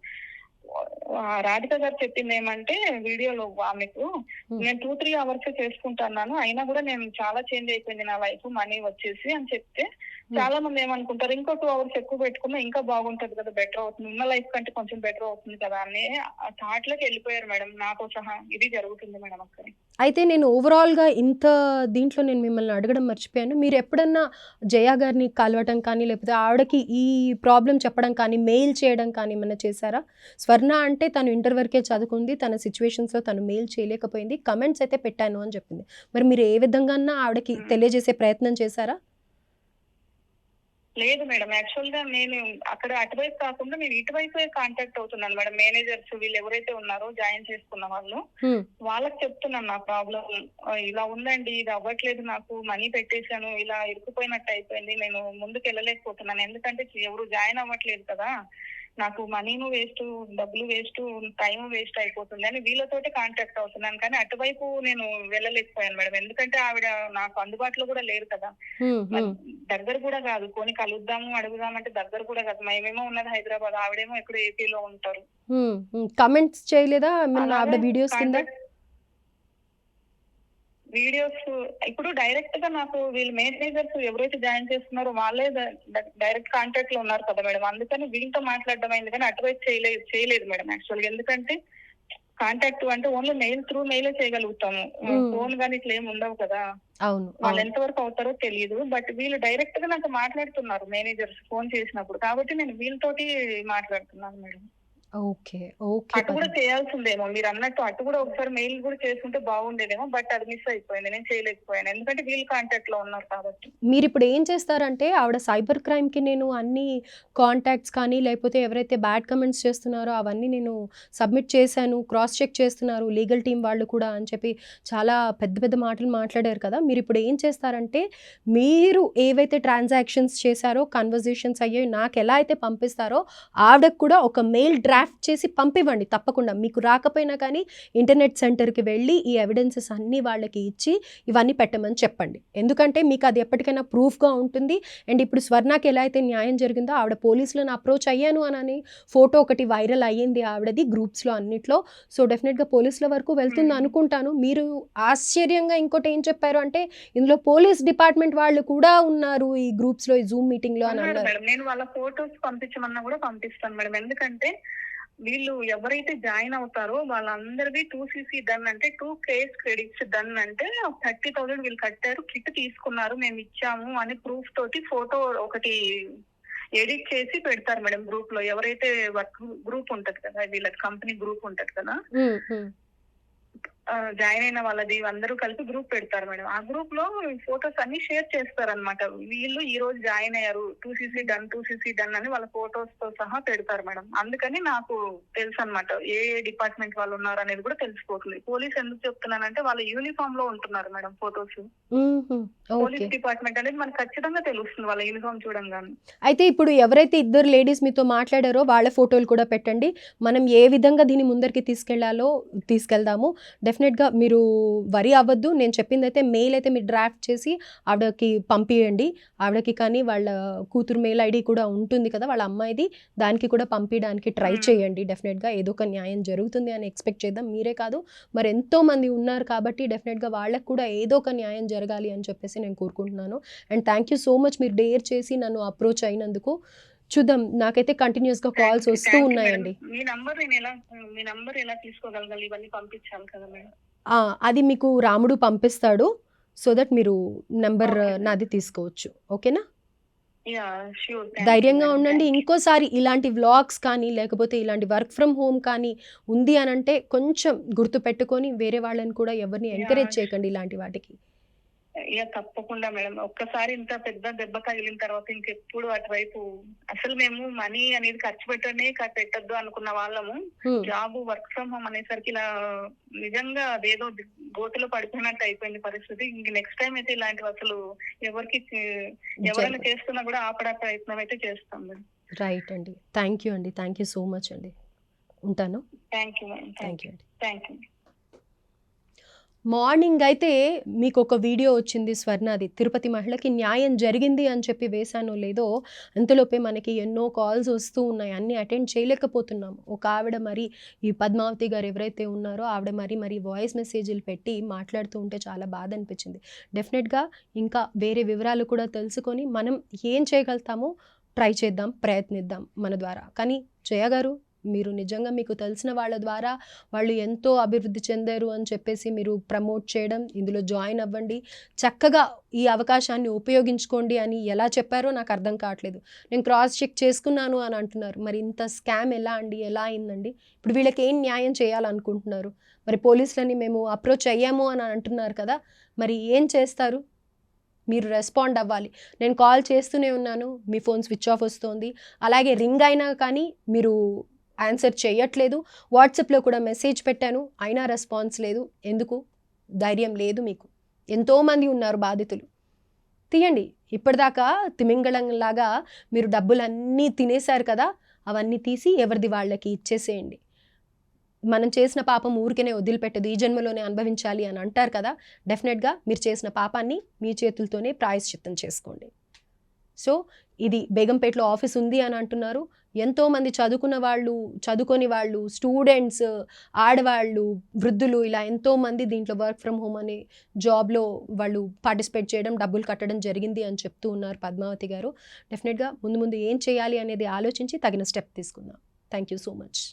Speaker 2: రాధిక గారు చెప్పిందేమంటే వీడియోలో ఆమెకు,
Speaker 1: హ్మ్.
Speaker 2: నేను 2, 3 అవర్సే చేసుకుంటున్నాను. అయినా కూడా నేను చాలా చేంజ్ అయిపోయింది నా లైఫ్ మనీ వచ్చేసి అని చెప్తే,
Speaker 1: హ్మ్.
Speaker 2: చాలా మంది ఏమనుకుంటారు ఇంకో 2 అవర్స్ ఎక్కువ పెట్టుకున్నా ఇంకా బాగుంటది కదా! బెటర్ అవుతుంది. ఉన్న లైఫ్ కంటే కొంచెం బెటర్ అవుతుంది కదా! అని ఆ థాట్‌లోకి వెళ్ళిపోయారు మేడం నాతో సహా. ఇది జరుగుతుంది మేడం అక్కడ.
Speaker 1: అయితే నేను ఓవరాల్‌గా ఇంత దీంట్లో నేను మిమ్మల్ని అడగడం మర్చిపోయాను. మీరెప్పుడన్నా జయ గారిని కలవటం కానీ, లేకపోతే ఆవిడకి ఈ ప్రాబ్లమ్ చెప్పడం కానీ, మెయిల్ చేయడం కానీ ఏమన్నా చేశారా? స్వర్ణ అంటే తను ఇంటర్ వరకే చదువుకుంది. తన సిట్యుయేషన్స్‌లో తను మెయిల్ చేయలేకపోయింది. కమెంట్స్ అయితే పెట్టాను అని చెప్పింది. మరి మీరు ఏ విధంగాన్నా ఆవిడకి తెలియజేసే ప్రయత్నం చేశారా?
Speaker 2: లేదు మేడం. యాక్చువల్‌గా నేను అక్కడ అటువైపు కాకుండా నేను ఇటువైపే కాంటాక్ట్ అవుతున్నాను మేడం. మేనేజర్స్ వీళ్ళు ఎవరైతే ఉన్నారో జాయిన్ చేసుకున్న వాళ్ళు,
Speaker 1: హ్మ్.
Speaker 2: వాళ్ళకి చెప్తున్నాను నా ప్రాబ్లమ్. ఇలా ఉందండి. ఇది అవ్వట్లేదు నాకు. మనీ పెట్టేసాను. ఇలా ఇరుక్కుపోయినట్టు అయిపోయింది. నేను ముందుకెళ్ళలేకపోతున్నాను. ఎందుకంటే ఎవరు జాయిన్ అవ్వట్లేదు కదా! నాకు మనీను వేస్టు, డబ్బులు వేస్టు, టైము వేస్ట్ అయిపోతుంది అని వీళ్ళతోటే కాంటాక్ట్ అవుతున్నాను. కానీ అటువైపు నేను వెళ్ళలేకపోయాను మేడం. ఎందుకంటే ఆవిడ నాకు అందుబాటులో కూడా లేరు కదా!
Speaker 1: హ్మ్.
Speaker 2: మరి
Speaker 1: హ్మ్.
Speaker 2: దగ్గర కూడా కాదు. పోనీ కలుద్దాము, అడుగుదామంటే దగ్గర కూడా కాదు. మేమేమో ఉన్నది హైదరాబాద్. ఆవిడేమో ఎక్కడో ఏపీలో ఉంటారు.
Speaker 1: హ్మ్. హ్మ్. కామెంట్స్ చేయలేదా ఏమన్నా
Speaker 2: అలాగా
Speaker 1: ఆవిడ వీడియోస్ కింద?
Speaker 2: కాంటాక్ట్ వీడియోస్ ఇప్పుడు డైరెక్ట్‌గా నాకు వీళ్ళు మేనేజర్స్ ఎవరైతే జాయిన్ చేస్తున్నారో వాళ్ళే డైరెక్ట్ కాంటాక్ట్‌లో ఉన్నారు కదా మేడం. అందుకని వీళ్ళతో మాట్లాడడం అయింది కానీ అటువైపు చేయలేదు మేడం యాక్చువల్‌గా. ఎందుకంటే కాంటాక్ట్ అంటే ఓన్లీ మెయిలే చేయగలుగుతాము.
Speaker 1: హ్మ్.
Speaker 2: ఫోన్ గాని ఇట్లా ఏమి ఉండవు కదా!
Speaker 1: అవును.
Speaker 2: వాళ్ళు
Speaker 1: అవును.
Speaker 2: ఎంతవరకు అవుతారో తెలీదు. బట్ వీళ్ళు డైరెక్ట్‌గా నాతో మాట్లాడుతున్నారు మేనేజర్స్ ఫోన్ చేసినప్పుడు. కాబట్టి నేను వీళ్ళతోటి మాట్లాడుతున్నాను మేడం.
Speaker 1: ఓకే. ఓకే.
Speaker 2: అటు కూడా చేయాల్సిందేమో. మీరన్నట్టు అటు కూడా ఒకసారి మెయిల్ కూడా చేసుంటే బాగుండేదేమో. బట్ అది మిస్ అయిపోయింది. నేను చేయలేకపోయాను. ఎందుకంటే వీళ్ళు కాంటాక్ట్‌లో ఉన్నారు కాబట్టి.
Speaker 1: మీరిప్పుడు ఏం చేస్తారంటే, ఆవిడ సైబర్ క్రైమ్‌కి నేను అన్ని కాంటాక్ట్స్ కానీ, లేకపోతే ఎవరైతే బ్యాడ్ కామెంట్స్ చేస్తున్నారో అవన్నీ నేను సబ్మిట్ చేశాను. క్రాస్ చెక్ చేస్తున్నారు లీగల్ టీమ్ వాళ్ళు కూడా అని చెప్పి చాలా పెద్ద పెద్ద మాటలు మాట్లాడారు కదా! మీరిప్పుడు ఏం చేస్తారంటే, మీరు ఏవైతే ట్రాన్సాక్షన్స్ చేశారో, కన్వర్జేషన్స్ అయ్యాయో నాకెలా అయితే పంపిస్తారో, ఆవిడకి కూడా ఒక మెయిల్ డ్రాఫ్ట్ చేసి పంపివ్వండి తప్పకుండా. మీకు రాకపోయినా కానీ ఇంటర్నెట్ సెంటర్‌కి వెళ్ళి ఈ ఎవిడెన్సెస్ అన్నీ వాళ్ళకి ఇచ్చి, ఇవన్నీ పెట్టమని చెప్పండి. ఎందుకంటే మీకు అది ఎప్పటికైనా ప్రూఫ్‌గా ఉంటుంది. అండ్ ఇప్పుడు స్వర్ణకి ఎలా అయితే న్యాయం జరిగిందో ఆవిడ పోలీసులను అప్రోచ్ అయ్యాను అనని ఫోటో ఒకటి వైరల్ అయ్యింది ఆవిడది గ్రూప్స్‌లో అన్నిట్లో. సో, డెఫినిట్‌గా పోలీసుల వరకు వెళ్తుంది అనుకుంటాను. మీరు ఆశ్చర్యంగా ఇంకోటి ఏం చెప్పారు అంటే, ఇందులో పోలీస్ డిపార్ట్‌మెంట్ వాళ్ళు కూడా ఉన్నారు ఈ గ్రూప్స్‌లో, ఈ జూమ్ మీటింగ్‌లో అని
Speaker 2: ఉన్నారు
Speaker 1: అన్నారు.
Speaker 2: మేడం. నేను వాళ్ళ ఫోటోస్ పంపించమన్నా కూడా పంపిస్తాను మేడం. ఎందుకంటే వీళ్ళు ఎవరైతే జాయిన్ అవుతారో వాళ్ళందరివి 2CC డన్ అంటే 2 కేస్ క్రెడిట్స్ డన్ అంటే 30,000 వీళ్ళు కట్టారు. కిట్ తీసుకున్నారు. మేము ఇచ్చాము అని ప్రూఫ్ తోటి ఫోటో ఒకటి ఎడిట్ చేసి పెడతారు మేడం గ్రూప్‌లో. ఎవరైతే వర్క్ గ్రూప్ ఉంటది కదా! వీళ్ళ కంపెనీ గ్రూప్ ఉంటది కదా!
Speaker 1: హ్మ్. హ్మ్.
Speaker 2: జాయిన్ అయిన వాళ్ళది అందరూ కలిపి గ్రూప్ పెడతారు మేడం. ఆ గ్రూప్ లో ఫొటోస్ అన్ని షేర్ చేస్తారన్నమాట. వీళ్ళు ఈ రోజు జాయిన్ అయ్యారు, 2cc డన్ 2cc డన్ అని వాళ్ళ ఫొటోస్ తో సహా పెడతారు మేడం. అందుకని నాకు తెలుసు అనమాట ఏ డిపార్ట్మెంట్ వాళ్ళు ఉన్నారు అనేది కూడా తెలిసిపోతుంది. పోలీస్ ఎందుకు చెప్తున్నానంటే వాళ్ళ యూనిఫామ్ లో ఉంటున్నారు మేడం ఫొటోస్. పోలీస్ డిపార్ట్మెంట్ అనేది మనకు ఖచ్చితంగా తెలుస్తుంది వాళ్ళ యూనిఫామ్ చూడంగానే.
Speaker 1: అయితే ఇప్పుడు ఎవరైతే ఇద్దరు లేడీస్ మీతో మాట్లాడారో వాళ్ళ ఫోటోలు కూడా పెట్టండి. మనం ఏ విధంగా దీన్ని ముందరికి తీసుకెళ్లాలో తీసుకెళ్దాము. డెఫినెట్గా మీరు వరి అవ్వద్దు. నేను చెప్పిందైతే మెయిల్ అయితే మీరు డ్రాఫ్ట్ చేసి ఆవిడకి పంపించండి. ఆవిడకి కానీ వాళ్ళ కూతురు మెయిల్ ఐడి కూడా ఉంటుంది కదా వాళ్ళ అమ్మాయిది, దానికి కూడా పంపించడానికి ట్రై చేయండి. డెఫినెట్గా ఏదో ఒక న్యాయం జరుగుతుంది అని ఎక్స్పెక్ట్ చేద్దాం. మీరే కాదు మరి ఎంతోమంది ఉన్నారు కాబట్టి డెఫినెట్గా వాళ్ళకు కూడా ఏదో ఒక న్యాయం జరగాలి అని చెప్పేసి నేను కోరుకుంటున్నాను. And thank you so much మీరు డేర్ చేసి నన్ను అప్రోచ్ అయినందుకు. చూద్దాం, నాకైతే కంటిన్యూస్గా కాల్స్ వస్తూ ఉన్నాయండి.
Speaker 2: మీ నంబర్ ఎలా తీసుకోగలగాలి? ఇవన్నీ పంపించాలి కదా మేడం.
Speaker 1: అది మీకు రాముడు పంపిస్తాడు. సో దట్ మీరు నెంబర్ నాది తీసుకోవచ్చు. ఓకేనా? ధైర్యంగా ఉండండి. ఇంకోసారి ఇలాంటి వ్లాగ్స్ కానీ లేకపోతే ఇలాంటి వర్క్ ఫ్రమ్ హోమ్ కానీ ఉంది అని అంటే కొంచెం గుర్తు పెట్టుకొని వేరే వాళ్ళని కూడా ఎవరిని ఎంకరేజ్ చేయకండి ఇలాంటి వాటికి.
Speaker 2: తప్పకుండా మేడం. ఒక్కసారి ఇంత పెద్ద దెబ్బ తగిలిన తర్వాత ఇంకెప్పుడు అటువైపు అసలు మేము మనీ అనేది ఖర్చు పెట్టద్దు అనుకున్న వాళ్ళము. జాబ్ వర్క్ ఫ్రమ్ హోమ్ అనేసరికి ఇలా నిజంగా అదేదో గోతులో పడిపోయినట్టు అయిపోయింది పరిస్థితి. ఇంక నెక్స్ట్ టైం అయితే ఇలాంటివి అసలు ఎవరైనా చేస్తున్నా కూడా ఆపడా ప్రయత్నం అయితే చేస్తాం మేడం.
Speaker 1: రైట్ అండి. థ్యాంక్ యూ అండి. థ్యాంక్ యూ సో మచ్ అండి. ఉంటాను.
Speaker 2: Thank you madam.
Speaker 1: Thank you అండి.
Speaker 2: Thank you.
Speaker 1: మార్నింగ్ అయితే మీకు ఒక వీడియో వచ్చింది స్వర్ణది, తిరుపతి మహిళకి న్యాయం జరిగింది అని చెప్పి వేశానో లేదో అంతలోపే మనకి ఎన్నో కాల్స్ వస్తూ ఉన్నాయి. అన్నీ అటెండ్ చేయలేకపోతున్నాం. ఒక ఆవిడ మరి ఈ పద్మావతి గారు ఎవరైతే ఉన్నారో ఆవిడ మరి వాయిస్ మెసేజ్లు పెట్టి మాట్లాడుతూ ఉంటే చాలా బాధ అనిపించింది. డెఫినెట్గా ఇంకా వేరే వివరాలు కూడా తెలుసుకొని మనం ఏం చేయగలుగుతామో ట్రై చేద్దాం, ప్రయత్నిద్దాం మన ద్వారా. కానీ జయ గారు, మీరు నిజంగా మీకు తెలిసిన వాళ్ళ ద్వారా వాళ్ళు ఎంతో అభివృద్ధి చెందారు అని చెప్పేసి మీరు ప్రమోట్ చేయడం, ఇందులో జాయిన్ అవ్వండి, చక్కగా ఈ అవకాశాన్ని ఉపయోగించుకోండి అని ఎలా చెప్పారో నాకు అర్థం కావట్లేదు. నేను క్రాస్ చెక్ చేసుకున్నాను అని అంటున్నారు. మరి ఇంత స్కామ్ ఎలా అయిందండి? ఇప్పుడు వీళ్ళకి ఏం న్యాయం చేయాలనుకుంటున్నారు? మరి పోలీసులని మేము అప్రోచ్ అయ్యాము అని అంటున్నారు కదా, మరి ఏం చేస్తారు? మీరు రెస్పాండ్ అవ్వాలి. నేను కాల్ చేస్తూనే ఉన్నాను, మీ ఫోన్ స్విచ్ ఆఫ్ వస్తుంది. అలాగే రింగ్ అయినా కానీ మీరు ఆన్సర్ చేయట్లేదు. వాట్సాప్లో కూడా మెసేజ్ పెట్టాను, అయినా రెస్పాన్స్ లేదు. ఎందుకు? ధైర్యం లేదు మీకు. ఎంతోమంది ఉన్నారు బాధితులు. తీయండి. ఇప్పటిదాకా తిమింగళంలాగా మీరు డబ్బులన్నీ తినేశారు కదా, అవన్నీ తీసి ఎవరిది వాళ్ళకి ఇచ్చేసేయండి. మనం చేసిన పాపం ఊరికేనే వదిలిపెట్టదు, ఈ జన్మలోనే అనుభవించాలి అని అంటారు కదా. డెఫినెట్గా మీరు చేసిన పాపాన్ని మీ చేతులతోనే ప్రాయశ్చిత్తం చేసుకోండి. సో ఇది బేగంపేటలో ఆఫీస్ ఉంది అని అంటున్నారు. ఎంతోమంది చదువుకొని వాళ్ళు, స్టూడెంట్స్, ఆడవాళ్ళు, వృద్ధులు ఇలా ఎంతోమంది దీంట్లో వర్క్ ఫ్రమ్ హోమ్ అనే జాబ్లో వాళ్ళు పార్టిసిపేట్ చేయడం, డబ్బులు కట్టడం జరిగింది అని చెప్తూ ఉన్నారు పద్మావతి గారు. డెఫినెట్గా ముందు ఏం చేయాలి అనేది ఆలోచించి తగిన స్టెప్ తీసుకుందాం. Thank you so much.